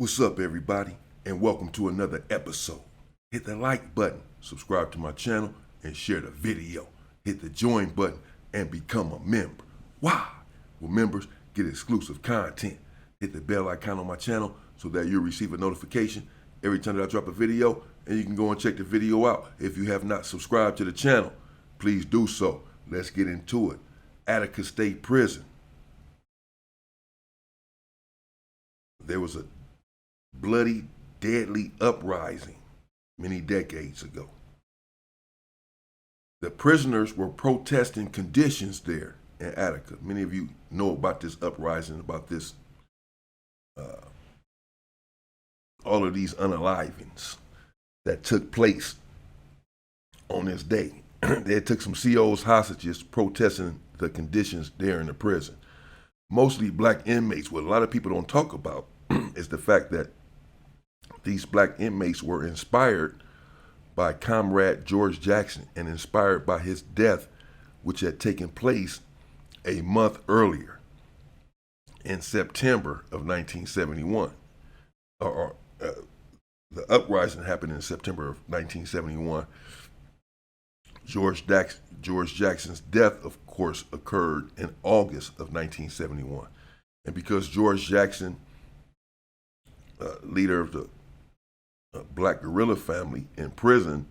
What's up, everybody, and welcome to another episode. Hit the like button, subscribe to my channel, and share the video. Hit the join button and become a member. Why? Well, members get exclusive content. Hit the bell icon on my channel so that you'll receive a notification every time that I drop a video, and you can go and check the video out. If you have not subscribed to the channel, please do so. Let's get into it. Attica State Prison. There was a bloody, deadly uprising many decades ago. The prisoners were protesting conditions there in Attica. Many of you know about this uprising, about this, all of these unalivings that took place on this day. They took some COs hostages protesting the conditions there in the prison. Mostly black inmates. What a lot of people don't talk about is the fact that these black inmates were inspired by Comrade George Jackson and inspired by his death, which had taken place a month earlier in September of 1971. The uprising happened in September of 1971. George Jackson's death, of course, occurred in August of 1971. And because George Jackson, leader of the black guerrilla family in prison,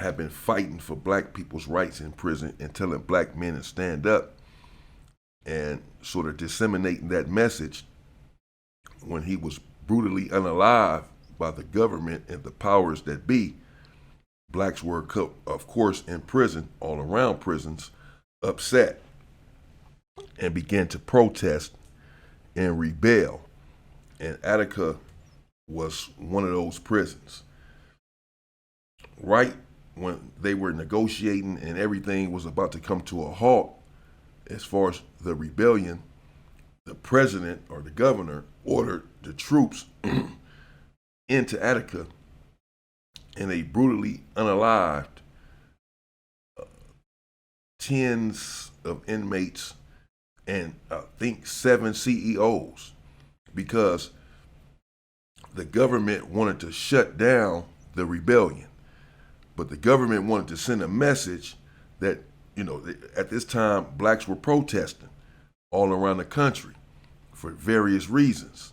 had been fighting for black people's rights in prison and telling black men to stand up and sort of disseminating that message when he was brutally unalived by the government and the powers that be. Blacks were, of course, in prison, all around prisons, upset and began to protest and rebel. And Attica was one of those prisons. Right when they were negotiating and everything was about to come to a halt as far as the rebellion, the president or the governor ordered the troops into Attica, and they brutally unalived tens of inmates and I think 7 CEOs, because the government wanted to shut down the rebellion. But the government wanted to send a message that, at this time, blacks were protesting all around the country for various reasons.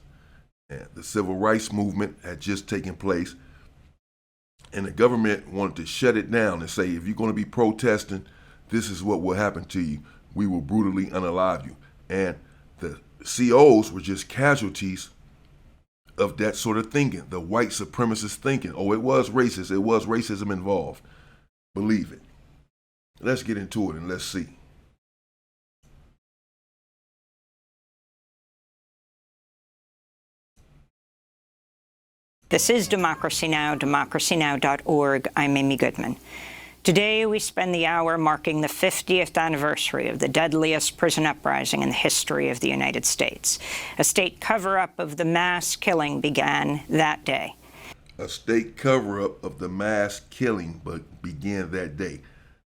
And the civil rights movement had just taken place. And the government wanted to shut it down and say, if you're going to be protesting, this is what will happen to you. We will brutally unalive you. And the COs were just casualties of that sort of thinking, the white supremacist thinking. Oh, it was racist. It was racism involved. Believe it. Let's get into it and let's see. This is Democracy Now!, democracynow.org. I'm Amy Goodman. Today, we spend the hour marking the 50th anniversary of the deadliest prison uprising in the history of the United States. A state cover-up of the mass killing began that day. A state cover-up of the mass killing began that day.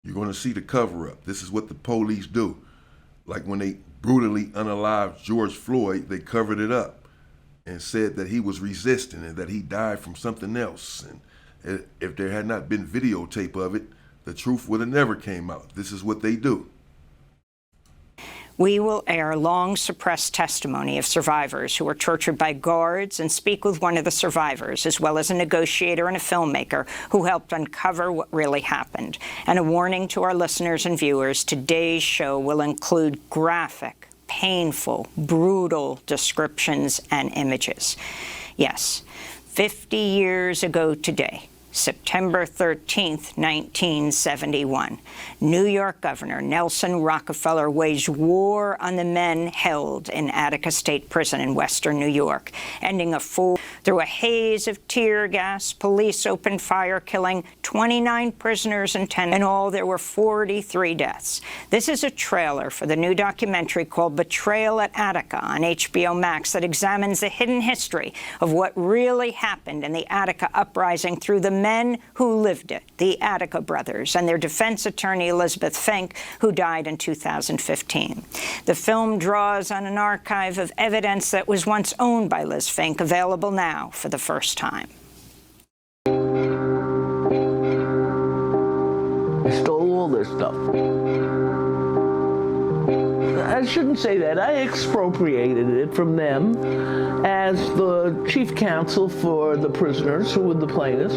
You're going to see the cover-up. This is what the police do. Like when they brutally unalived George Floyd, they covered it up and said that he was resisting and that he died from something else. And if there had not been videotape of it, the truth would have never came out. This is what they do. We will air long-suppressed testimony of survivors who were tortured by guards and speak with one of the survivors, as well as a negotiator and a filmmaker who helped uncover what really happened. And a warning to our listeners and viewers, today's show will include graphic, painful, brutal descriptions and images. Yes, 50 years ago today, September 13th, 1971, New York Governor Nelson Rockefeller waged war on the men held in Attica State Prison in western New York, ending through a haze of tear gas. Police opened fire, killing 29 prisoners and 10. In all, there were 43 deaths. This is a trailer for the new documentary called Betrayal at Attica on HBO Max that examines the hidden history of what really happened in the Attica uprising through the men who lived it, the Attica brothers, and their defense attorney, Elizabeth Fink, who died in 2015. The film draws on an archive of evidence that was once owned by Liz Fink, available now for the first time. I stole all this stuff. I shouldn't say that. I expropriated it from them as the chief counsel for the prisoners who were the plaintiffs.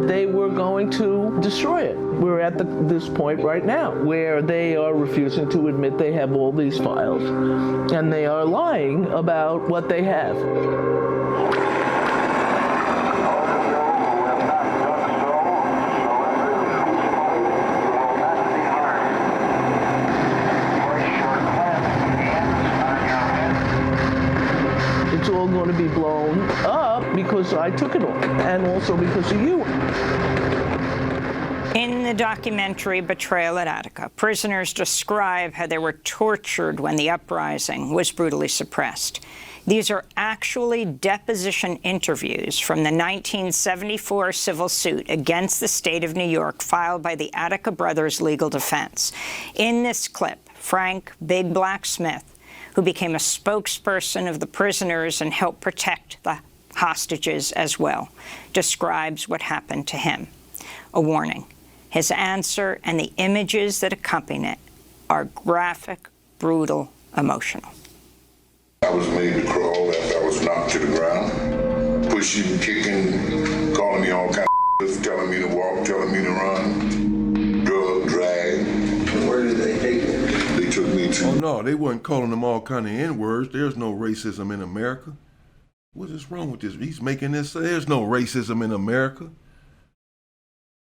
They were going to destroy it. We're at this point right now where they are refusing to admit they have all these files, and they are lying about what they have. It's all going to be blown up because I took it all, and also because of you. In the documentary Betrayal at Attica, prisoners describe how they were tortured when the uprising was brutally suppressed. These are actually deposition interviews from the 1974 civil suit against the state of New York filed by the Attica brothers' legal defense. In this clip, Frank Big Black Smith, who became a spokesperson of the prisoners and helped protect the hostages as well, describes what happened to him. A warning. His answer and the images that accompany it are graphic, brutal, emotional. I was made to crawl after I was knocked to the ground, pushing, kicking, calling me all kinds of stuff, telling me to walk, telling me to run, drug, drag. And where did they take you? They took me to... Oh, no, they wasn't calling them all kind of N-words. There's no racism in America. What is wrong with this? He's making this, there's no racism in America.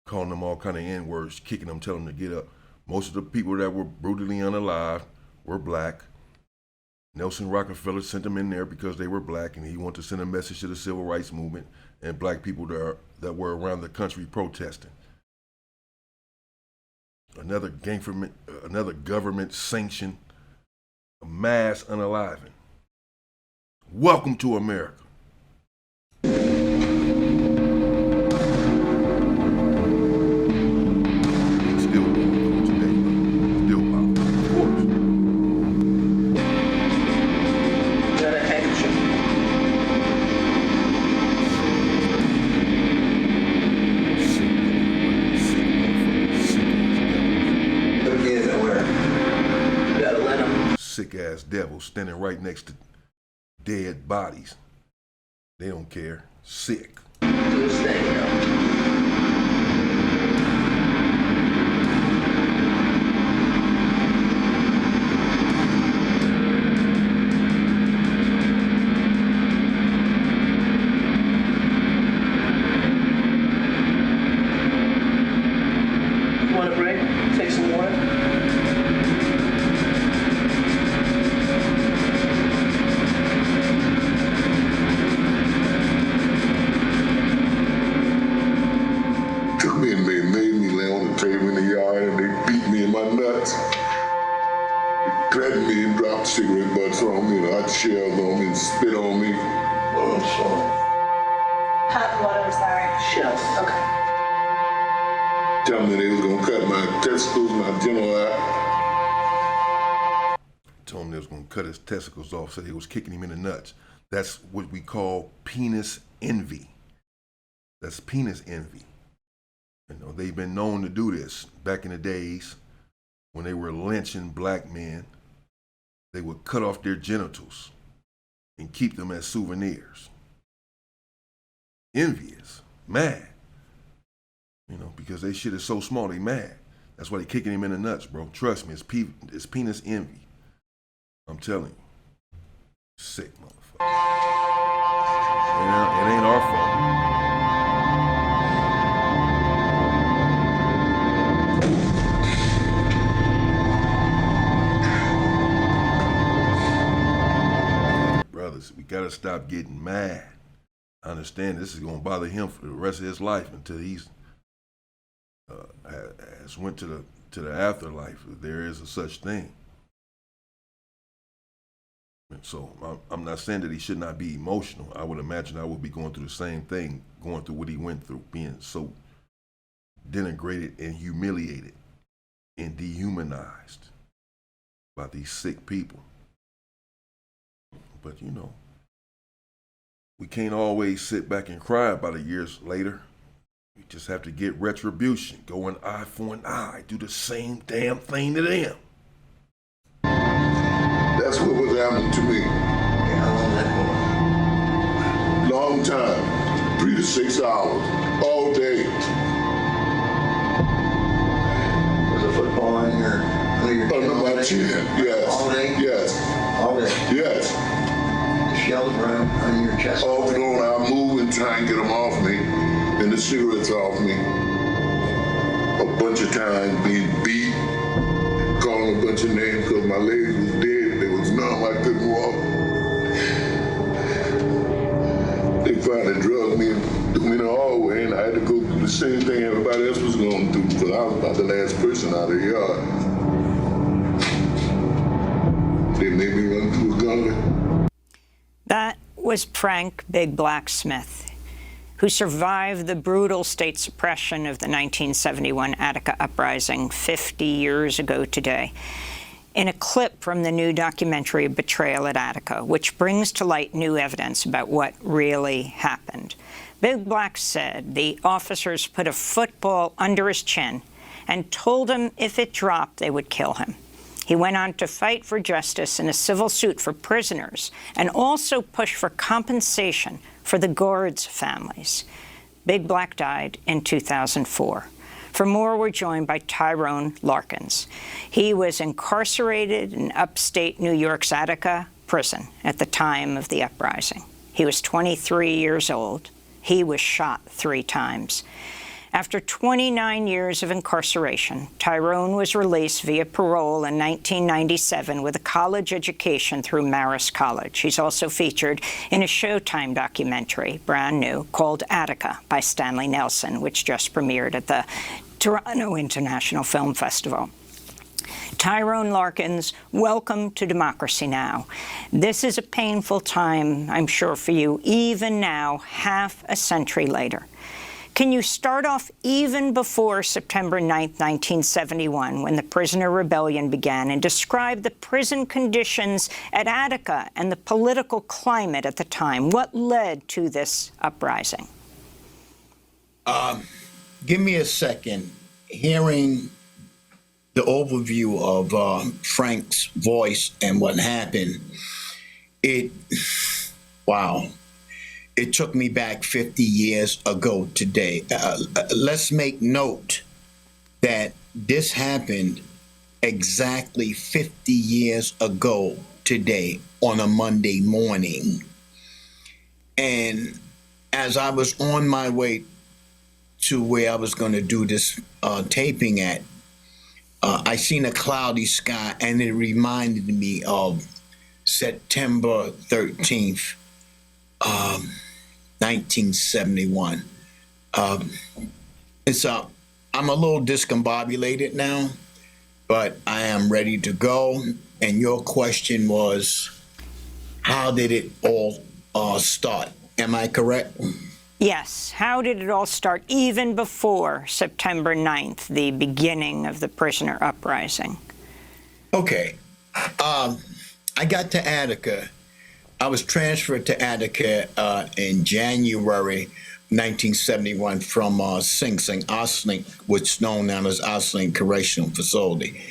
Calling them all kind of N-words, kicking them, telling them to get up. Most of the people that were brutally unalive were black. Nelson Rockefeller sent them in there because they were black, and he wanted to send a message to the civil rights movement and black people that were around the country protesting. Another government sanctioned mass unaliving. Welcome to America. Sick-ass devils standing right next to dead bodies. They don't care. Sick. Want a break? Take some water? Took me and they made me lay on the table in the yard, and they beat me in my nuts. They threatened me and dropped cigarette butts on me, and hot shells on me, and spit on me. Oh, I'm sorry. What was that? Shells. Okay. Telling me they was gonna cut my testicles, my genital out. Told him they was going to cut his testicles off, so they was kicking him in the nuts. That's what we call penis envy. That's penis envy. You know, they've been known to do this back in the days when they were lynching black men. They would cut off their genitals and keep them as souvenirs. Envious, mad. You know, because they shit is so small, they mad. That's why they kicking him in the nuts, bro. Trust me, it's penis envy. I'm telling you. Sick motherfucker. It ain't our fault. Brothers, we gotta stop getting mad. I understand this is gonna bother him for the rest of his life until he's has went to the afterlife, if there is a such thing. children. So I'm not saying that he should not be emotional. I would imagine I would be going through the same thing, going through what he went through, being so denigrated and humiliated and dehumanized by these sick people. But you know, we can't always sit back and cry about it years later. We just have to get retribution, go an eye for an eye, do the same damn thing to them. That's what was happening to me. Yeah, how long that for? Long time, 3 to 6 hours, all day. Was a football on your Under my chin, yes. All day? Yes, All day. yes. The shells were on your chest. Off and on, I move and try and get them off me, and the cigarettes off me. A bunch of times being beat, calling a bunch of names because my legs was dead. They was numb, I couldn't walk. They finally drugged me and threw me in the hallway, and I had to go through the same thing everybody else was going through because I was about the last person out of the yard. They made me run through a gully. That was Frank Big Black Smith, who survived the brutal state suppression of the 1971 Attica uprising 50 years ago today. In a clip from the new documentary Betrayal at Attica, which brings to light new evidence about what really happened. Big Black said the officers put a football under his chin and told him if it dropped, they would kill him. He went on to fight for justice in a civil suit for prisoners and also push for compensation for the guards' families. Big Black died in 2004. For more, we're joined by Tyrone Larkins. He was incarcerated in upstate New York's Attica prison at the time of the uprising. He was 23 years old. He was shot 3 times. After 29 years of incarceration, Tyrone was released via parole in 1997 with a college education through Marist College. He's also featured in a Showtime documentary, brand new, called Attica by Stanley Nelson, which just premiered at the Toronto International Film Festival. Tyrone Larkins, welcome to Democracy Now! This is a painful time, I'm sure, for you, even now, half a century later. Can you start off even before September 9th, 1971, when the prisoner rebellion began, and describe the prison conditions at Attica and the political climate at the time? What led to this uprising? Give me a second. Hearing the overview of Frank's voice and what happened, wow. It took me back 50 years ago today. Let's make note that this happened exactly 50 years ago today on a Monday morning. And as I was on my way to where I was going to do this taping at, I seen a cloudy sky, and it reminded me of September 13th, 1971. I'm a little discombobulated now, but I am ready to go. And your question was, how did it all start? Am I correct? Yes. How did it all start even before September 9th, the beginning of the prisoner uprising? Okay. I got to Attica. I was transferred to Attica in January 1971 from Sing Sing, Oslink, which is known now as Oslink Correctional Facility.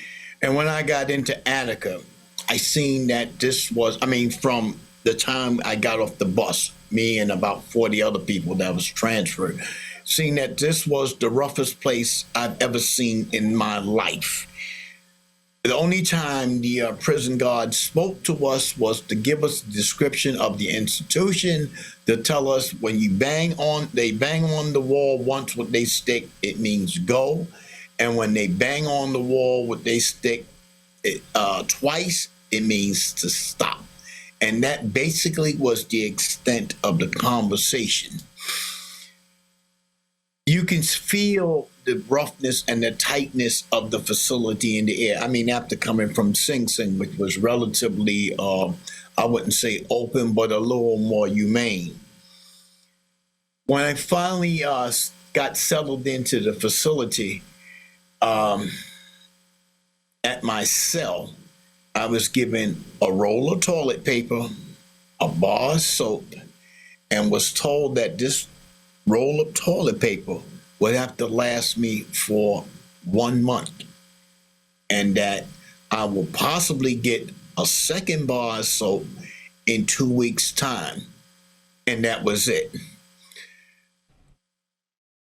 And when I got into Attica, I seen that this was, from the time I got off the bus, me and about 40 other people that was transferred, seen that this was the roughest place I've ever seen in my life. The only time the prison guard spoke to us was to give us a description of the institution, to tell us when you they bang on the wall once with their stick, it means go. And when they bang on the wall with their stick twice, it means to stop. And that basically was the extent of the conversation. You can feel the roughness and the tightness of the facility in the air. After coming from Sing Sing, which was relatively I wouldn't say open, but a little more humane. When I finally got settled into the facility at my cell, I was given a roll of toilet paper, a bar of soap, and was told that this roll of toilet paper would have to last me for 1 month, and that I will possibly get a second bar of soap in 2 weeks' time. And that was it.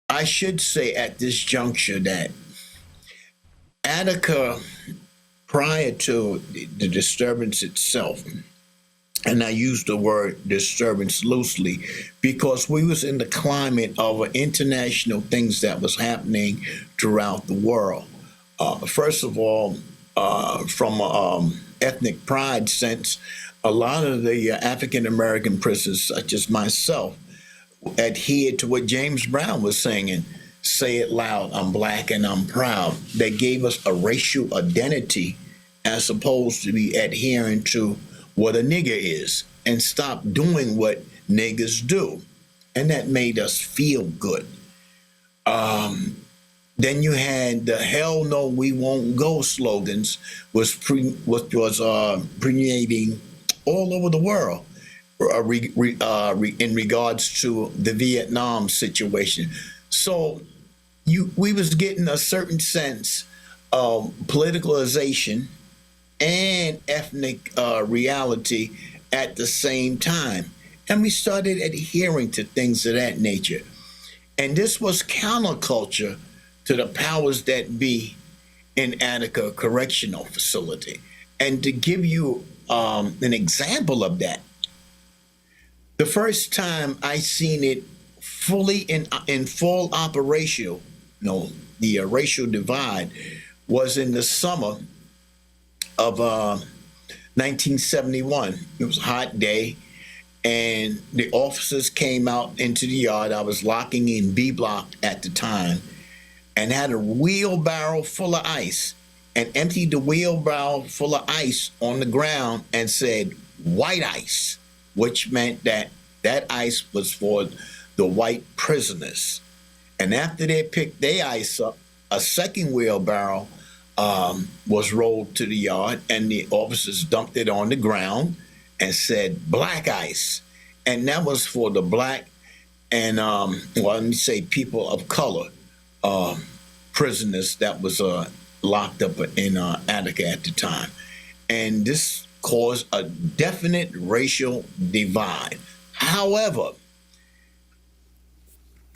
I should say at this juncture that Attica, prior to the disturbance itself, and I use the word disturbance loosely because we was in the climate of international things that was happening throughout the world. First of all, from ethnic pride sense, a lot of the African American prisoners, such as myself, adhered to what James Brown was singing, "Say it loud, I'm black and I'm proud." They gave us a racial identity as opposed to be adhering to what a nigger is and stop doing what niggers do. And that made us feel good. Then you had the "Hell no, we won't go" slogans, was permeating all over the world in regards to the Vietnam situation. So we was getting a certain sense of politicalization and ethnic reality at the same time. And we started adhering to things of that nature. And this was counterculture to the powers that be in Attica Correctional Facility. And to give you an example of that, the first time I seen it fully in full operation, the racial divide, was in the summer of 1971. It was a hot day, and the officers came out into the yard. I was locking in B block at the time, and had a wheelbarrow full of ice, and emptied the wheelbarrow full of ice on the ground and said, "White ice," which meant that ice was for the white prisoners. And after they picked their ice up, a second wheelbarrow was rolled to the yard, and the officers dumped it on the ground and said, "Black ice." And that was for the black and, let me say, people of color prisoners that was locked up in Attica at the time. And this caused a definite racial divide. However,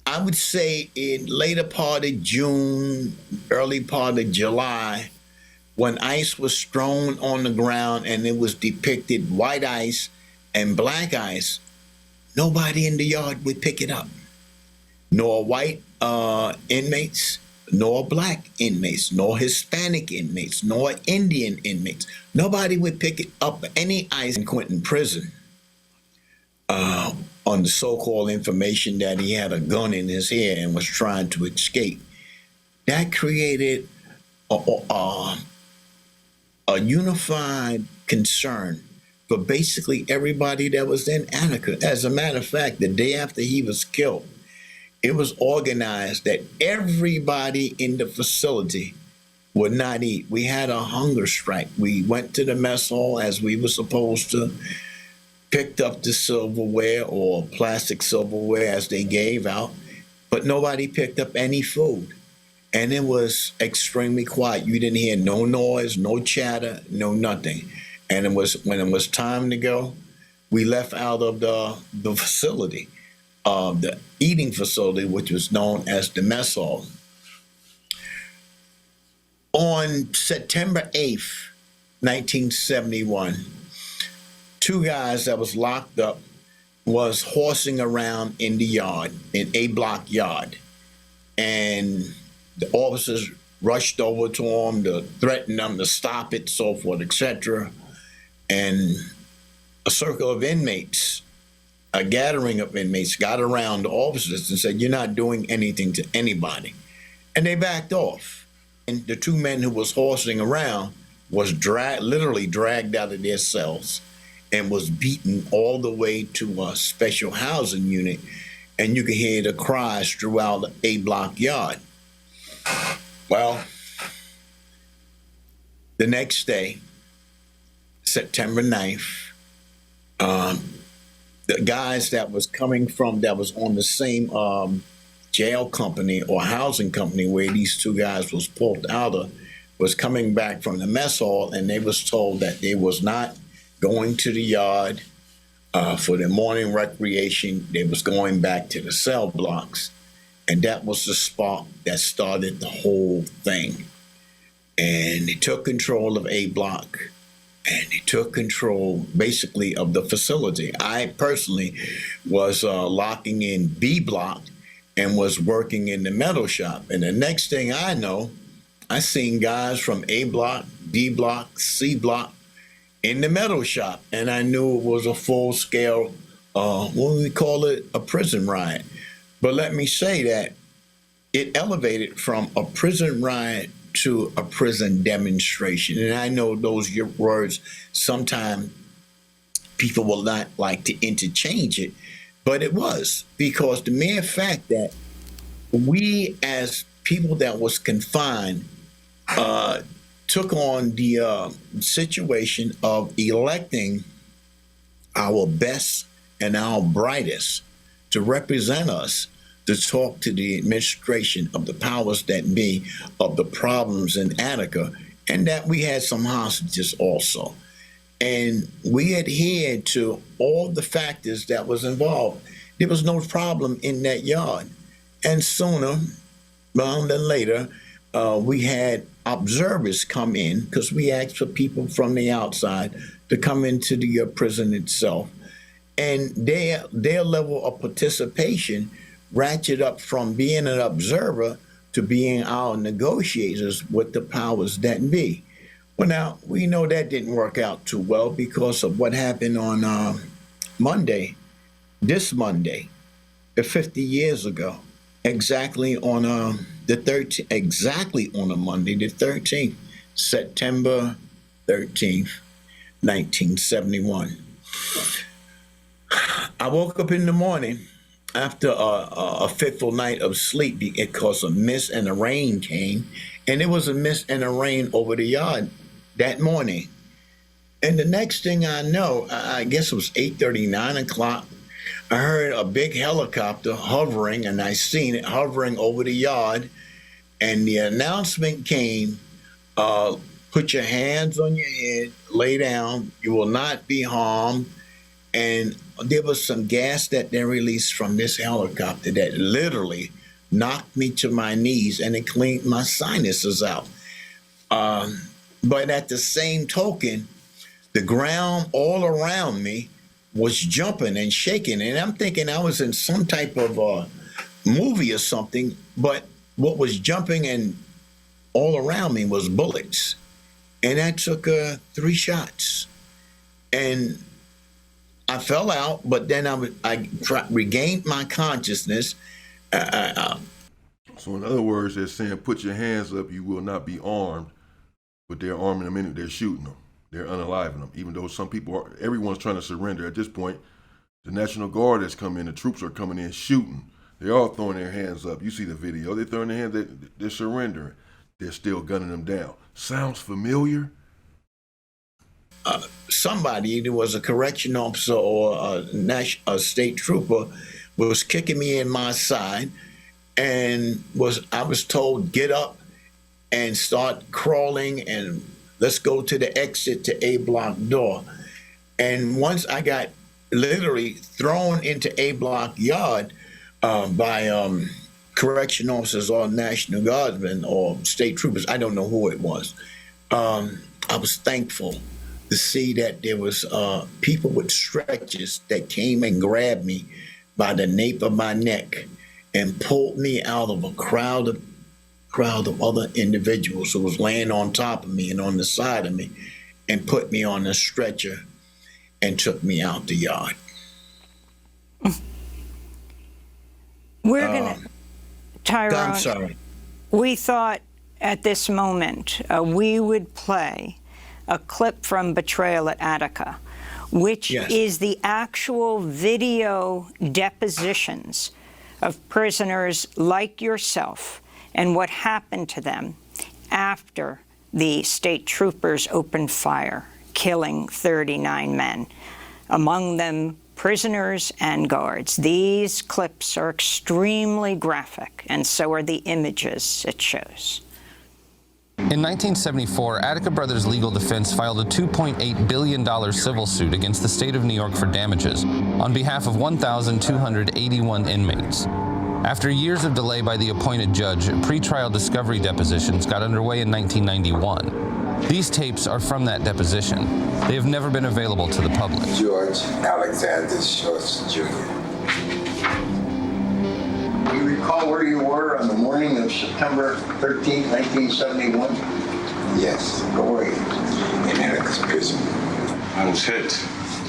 I would say in later part of June, early part of July, when ice was strewn on the ground and it was depicted white ice and black ice, nobody in the yard would pick it up. Nor white inmates, nor black inmates, nor Hispanic inmates, nor Indian inmates. Nobody would pick up any ice in Quentin prison on the so-called information that he had a gun in his hair and was trying to escape. That created a unified concern for basically everybody that was in Attica. As a matter of fact, the day after he was killed, it was organized that everybody in the facility would not eat. We had a hunger strike. We went to the mess hall as we were supposed to, picked up the silverware or plastic silverware as they gave out, but nobody picked up any food. And it was extremely quiet. You didn't hear no noise, no chatter, no nothing. And it was when it was time to go, we left out of the facility, the eating facility, which was known as the mess hall. On September 8th, 1971, two guys that was locked up was horsing around in the yard, in A block yard. And the officers rushed over to them to threaten them to stop it, so forth, etc. And a circle of inmates, a gathering of inmates, got around the officers and said, "You're not doing anything to anybody." And they backed off. And the two men who was horsing around was literally dragged out of their cells and was beaten all the way to a special housing unit, and you could hear the cries throughout the A-block yard. Well, the next day, September 9th, the guys that was on the same jail company or housing company where these two guys was pulled out of, was coming back from the mess hall, and they was told that they was not going to the yard for their morning recreation. They was going back to the cell blocks. And that was the spark that started the whole thing. And they took control of A block, and they took control basically of the facility. I personally was locking in B block and was working in the metal shop. And the next thing I know, I seen guys from A block, B block, C block in the metal shop. And I knew it was a full scale, what do we call it, a prison riot. But let me say that it elevated from a prison riot to a prison demonstration. And I know those words, sometimes people will not like to interchange it, but it was, because the mere fact that we as people that was confined took on the situation of electing our best and our brightest to represent us, to talk to the administration of the powers that be of the problems in Attica, and that we had some hostages also. And we adhered to all the factors that was involved. There was no problem in that yard. And sooner rather than later, we had observers come in, because we asked for people from the outside to come into the prison itself. And their level of participation ratchet up from being an observer to being our negotiators with the powers that be. Well, now, we know that didn't work out too well because of what happened on Monday, this Monday, 50 years ago, exactly on the 13th, exactly on a Monday, the 13th, September 13th, 1971. I woke up in the morning after a fitful night of sleep because a mist and a rain came, and it was a mist and a rain over the yard that morning. And the next thing I know, I guess it was 8:30, 9 o'clock, I heard a big helicopter hovering, and I seen it hovering over the yard, and the announcement came, put your hands on your head, lay down, you will not be harmed. And there was some gas that they released from this helicopter that literally knocked me to my knees, and it cleaned my sinuses out. But at the same token, the ground all around me was jumping and shaking. And I'm thinking I was in some type of movie or something, but what was jumping and all around me was bullets. And I took 3 shots. And I fell out, but then I regained my consciousness. So in other words, they're saying, put your hands up, you will not be armed, but they're arming them anyway. They're shooting them. They're unaliving them, even though some people are, everyone's trying to surrender. At this point, the National Guard has come in, the troops are coming in shooting. They're all throwing their hands up. You see the video. They're throwing their hands, they're surrendering. They're still gunning them down. Sounds familiar? Somebody, there was a correction officer or a state trooper, was kicking me in my side, and I was told, get up and start crawling, and let's go to the exit to A block door. And once I got literally thrown into A block yard by correction officers or National Guardsmen or state troopers, I don't know who it was, I was thankful to see that there was people with stretchers that came and grabbed me by the nape of my neck and pulled me out of a crowd of other individuals who was laying on top of me and on the side of me, and put me on a stretcher and took me out the yard. We're going to, Tyrone, I'm sorry. We thought at this moment we would play a clip from Betrayal at Attica, which Yes. is the actual video depositions of prisoners like yourself and what happened to them after the state troopers opened fire, killing 39 men, among them prisoners and guards. These clips are extremely graphic, and so are the images it shows. In 1974, Attica Brothers Legal Defense filed a $2.8 billion civil suit against the state of New York for damages on behalf of 1,281 inmates. After years of delay by the appointed judge, pretrial discovery depositions got underway in 1991. These tapes are from that deposition. They have never been available to the public. George Alexander Schultz, Jr. Do you recall where you were on the morning of September 13, 1971? Yes, Where were you? in Attica's prison. I was hit.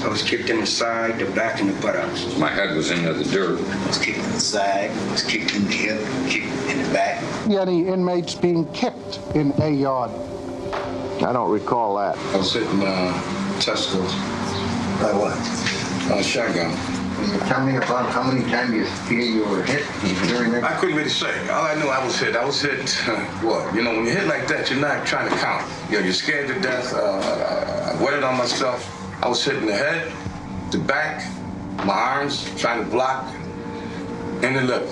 I was kicked in the side, the back, and the buttocks. My head was into the dirt. I was kicked in the side, I was kicked in the hip, kicked in the back. Any inmates being kicked in a yard? I don't recall that. I was hitting testicles. By what? Shotgun. Can you tell me about how many times you feel you were hit during that? I couldn't really say. All I knew, I was hit. What? You know, when you hit like that, you're not trying to count. You know, you're scared to death. I wetted on myself. I was hitting the head, the back, my arms, trying to block, and the lip.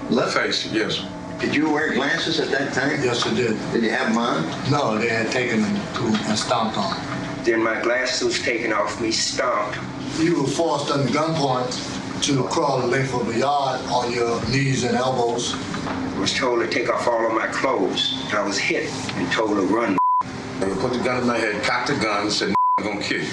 Lip? Face, yes. Did you wear glasses at that time? Yes, I did. Did you have them on? No, they had taken them and stomped on them. Then my glasses was taken off me, stomped. You were forced under gunpoint to crawl the length of a yard on your knees and elbows. I was told to take off all of my clothes. I was hit and told to run. They put the gun in my head, cocked the gun, and said, I'm gonna kill you.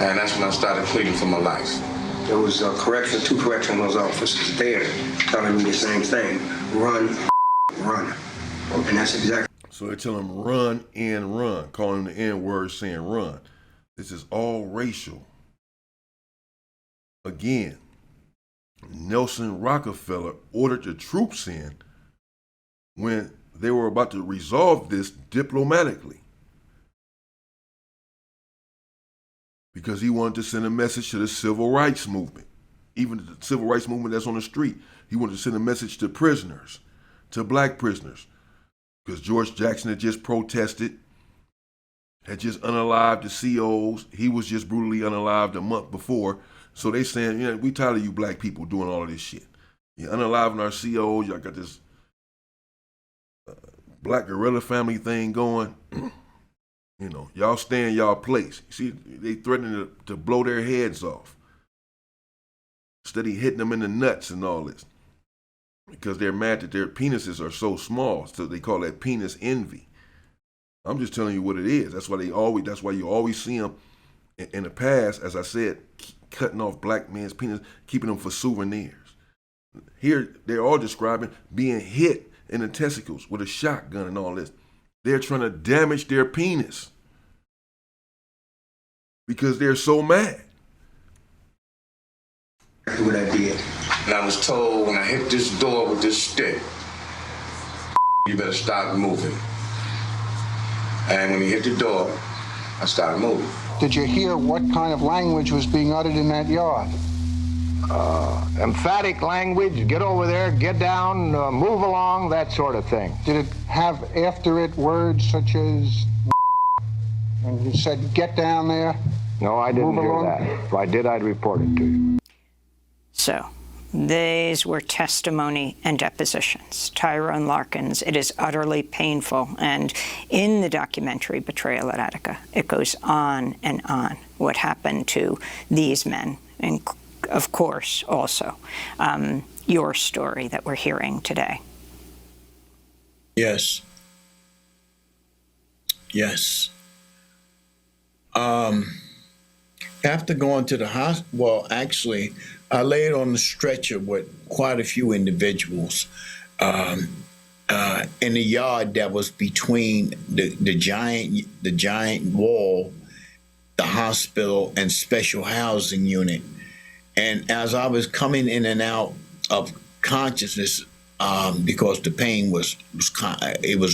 And that's when I started pleading for my life. There was two correctional officers there telling me the same thing. Run, run. And that's exactly. So they tell him run and run, calling him the N-word, saying run. This is all racial. Again, Nelson Rockefeller ordered the troops in when they were about to resolve this diplomatically, because he wanted to send a message to the civil rights movement, even the civil rights movement that's on the street. He wanted to send a message to prisoners, to black prisoners, because George Jackson had just protested, had just unalived the COs. He was just brutally unalived a month before. So they saying, yeah, we tired of you black people doing all of this shit. You're unaliving our COs. Y'all got this black guerrilla family thing going. You know, y'all stay in y'all place. See, they threatening to blow their heads off. Instead of hitting them in the nuts and all this. Because they're mad that their penises are so small. So they call that penis envy. I'm just telling you what it is. That's why you always see them in the past, as I said, cutting off black men's penis, keeping them for souvenirs. Here, they're all describing being hit in the testicles with a shotgun and all this. They're trying to damage their penis because they're so mad. That's what I did. And I was told when I hit this door with this stick, you better start moving. And when he hit the door, I started moving. Did you hear what kind of language was being uttered in that yard? Emphatic language, get over there, get down, move along, that sort of thing. Did it have after it words such as and you said, get down there? No, I didn't hear that. If I did, I'd report it to you. So these were testimony and depositions. Tyrone Larkins, it is utterly painful. And in the documentary Betrayal at Attica, it goes on and on what happened to these men, and of course, also your story that we're hearing today. Yes. Yes. After going to the hospital, well, actually, I laid on the stretcher with quite a few individuals in the yard that was between the giant wall, the hospital, and special housing unit. And as I was coming in and out of consciousness, because the pain was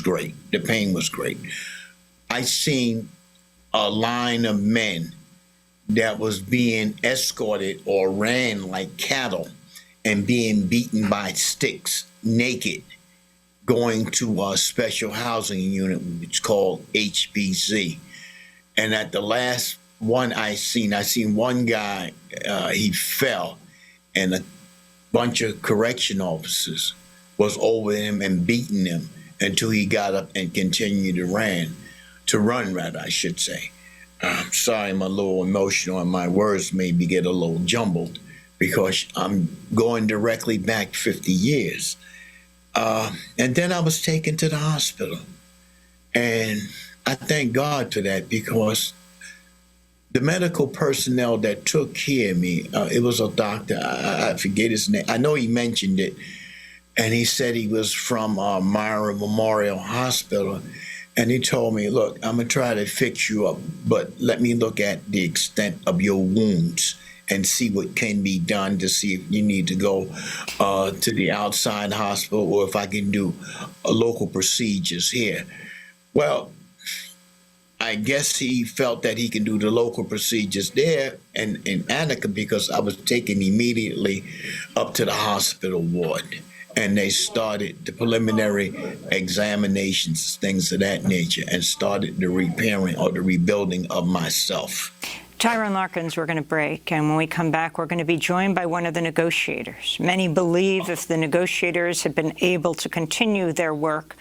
great. The pain was great. I seen a line of men that was being escorted or ran like cattle and being beaten by sticks naked, going to a special housing unit, which is called HBZ. And at the last one I seen one guy, he fell, and a bunch of correction officers was over him and beating him until he got up and continued to run, I should say. I'm sorry, I'm a little emotional and my words maybe get a little jumbled because I'm going directly back 50 years. And then I was taken to the hospital. And I thank God for that because the medical personnel that took care of me, it was a doctor, I forget his name. I know he mentioned it. And he said he was from Myra Memorial Hospital. And he told me, look, I'm going to try to fix you up, but let me look at the extent of your wounds and see what can be done to see if you need to go to the outside hospital or if I can do local procedures here. Well, I guess he felt that he can do the local procedures there in Attica because I was taken immediately up to the hospital ward. And they started the preliminary examinations, things of that nature, and started the repairing or the rebuilding of myself. Tyrone Larkins, we're going to break, and when we come back, we're going to be joined by one of the negotiators. Many believe if the negotiators had been able to continue their work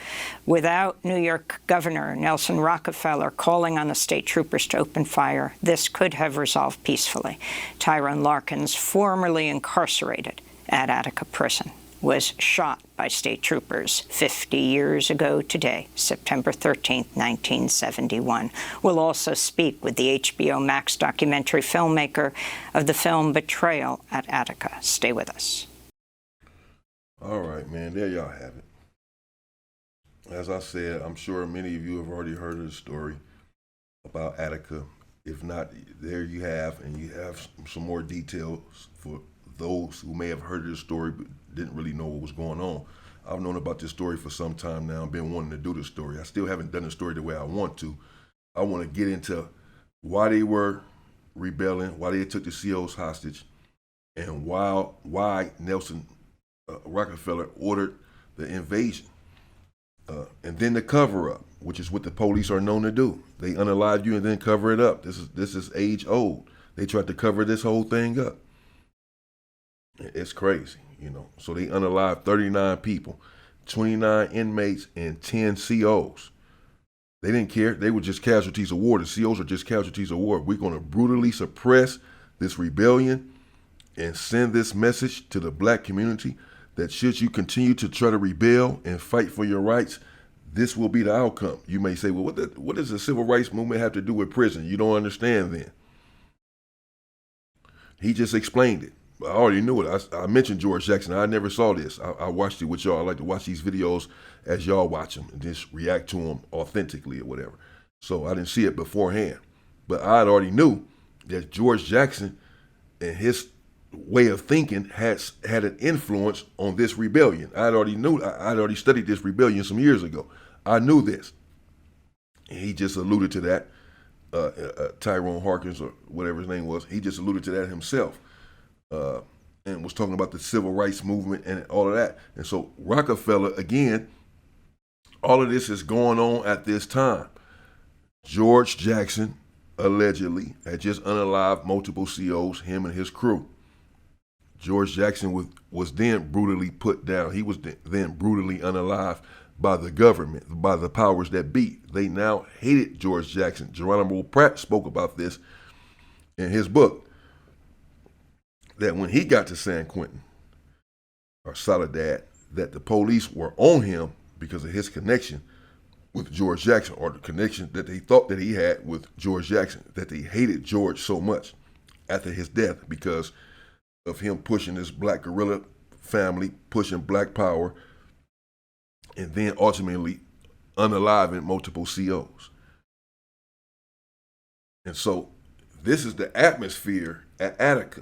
without New York Governor Nelson Rockefeller calling on the state troopers to open fire, this could have resolved peacefully. Tyrone Larkins, formerly incarcerated at Attica Prison, was shot by state troopers 50 years ago today, September 13th, 1971. We'll also speak with the HBO Max documentary filmmaker of the film Betrayal at Attica. Stay with us. All right, man, there y'all have it. As I said, I'm sure many of you have already heard of the story about Attica. If not, there you have, and you have some more details for those who may have heard of the story but didn't really know what was going on. I've known about this story for some time now. I've been wanting to do this story. I still haven't done the story the way I want to. I want to get into why they were rebelling, why they took the COs hostage, and why Nelson Rockefeller ordered the invasion. And then the cover-up, which is what the police are known to do. They unalive you and then cover it up. This is age old. They tried to cover this whole thing up. It's crazy, you know. So they unalived 39 people, 29 inmates, and 10 COs. They didn't care. They were just casualties of war. The COs are just casualties of war. We're going to brutally suppress this rebellion and send this message to the black community that should you continue to try to rebel and fight for your rights, this will be the outcome. You may say, well, what does the civil rights movement have to do with prison? You don't understand then. He just explained it. I already knew it. I mentioned George Jackson. I never saw this. I watched it with y'all. I like to watch these videos as y'all watch them and just react to them authentically or whatever. So I didn't see it beforehand. But I already knew that George Jackson and his way of thinking had an influence on this rebellion. I'd already studied this rebellion some years ago. I knew this. And he just alluded to that. Tyrone Harkins or whatever his name was, he just alluded to that himself. And was talking about the civil rights movement and all of that. And so Rockefeller, again, all of this is going on at this time. George Jackson allegedly had just unalived multiple COs, him and his crew. George Jackson was then brutally put down. He was then brutally unalived by the government, by the powers that be. They now hated George Jackson. Geronimo Pratt spoke about this in his book. That when he got to San Quentin, or Soledad, that the police were on him because of his connection with George Jackson, or the connection that they thought that he had with George Jackson, that they hated George so much after his death because of him pushing this black guerrilla family, pushing black power, and then ultimately unaliving multiple COs. And so this is the atmosphere at Attica.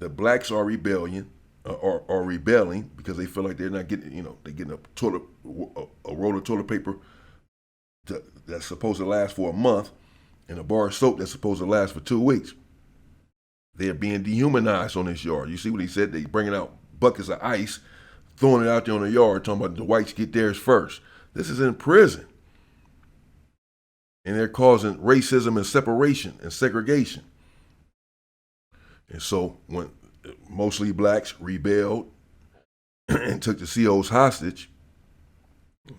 The blacks are rebelling because they feel like they're not getting, they're getting a roll of toilet paper that's supposed to last for a month, and a bar of soap that's supposed to last for 2 weeks. They're being dehumanized on this yard. You see what he said? They bringing out buckets of ice, throwing it out there on the yard, talking about the whites get theirs first. This is in prison. And they're causing racism and separation and segregation. And so when mostly blacks rebelled and took the COs hostage,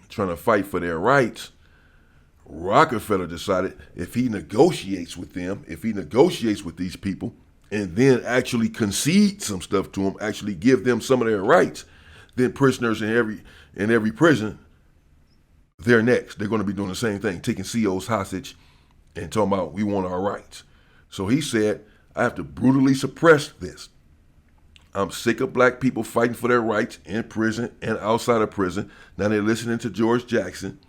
trying to fight for their rights, Rockefeller decided if he negotiates with them, if he negotiates with these people, and then actually concede some stuff to them, actually give them some of their rights, then prisoners in every prison, they're next. They're going to be doing the same thing, taking COs hostage and talking about we want our rights. So he said, I have to brutally suppress this. I'm sick of black people fighting for their rights in prison and outside of prison. Now they're listening to George Jackson.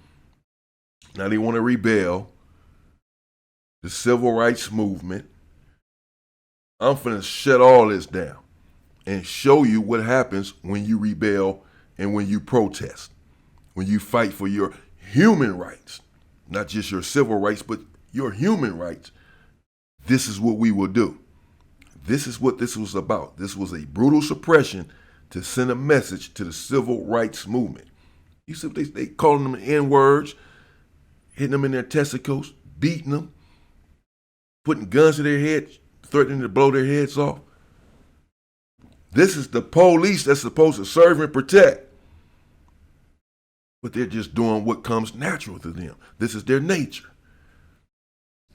Now they want to rebel. The civil rights movement. I'm finna shut all this down and show you what happens when you rebel and when you protest, when you fight for your human rights, not just your civil rights, but your human rights. This is what we will do. This is what this was about. This was a brutal suppression to send a message to the civil rights movement. You see what they calling them N-words, hitting them in their testicles, beating them, putting guns to their head, threatening to blow their heads off. This is the police that's supposed to serve and protect. But they're just doing what comes natural to them. This is their nature.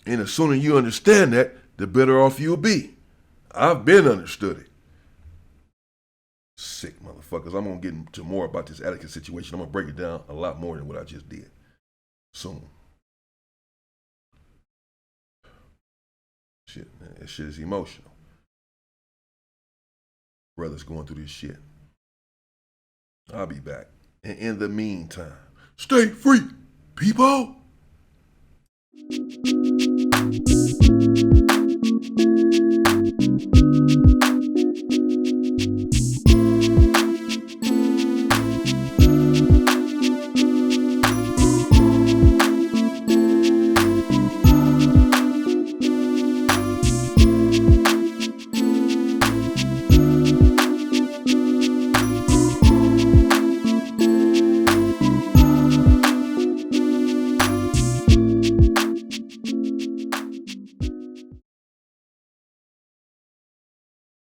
And the sooner you understand that, the better off you'll be. I've been understood it. Sick motherfuckers. I'm going to get into more about this Attica situation. I'm going to break it down a lot more than what I just did. Soon. Shit, man. This shit is emotional. Brothers going through this shit. I'll be back. And in the meantime, stay free, people.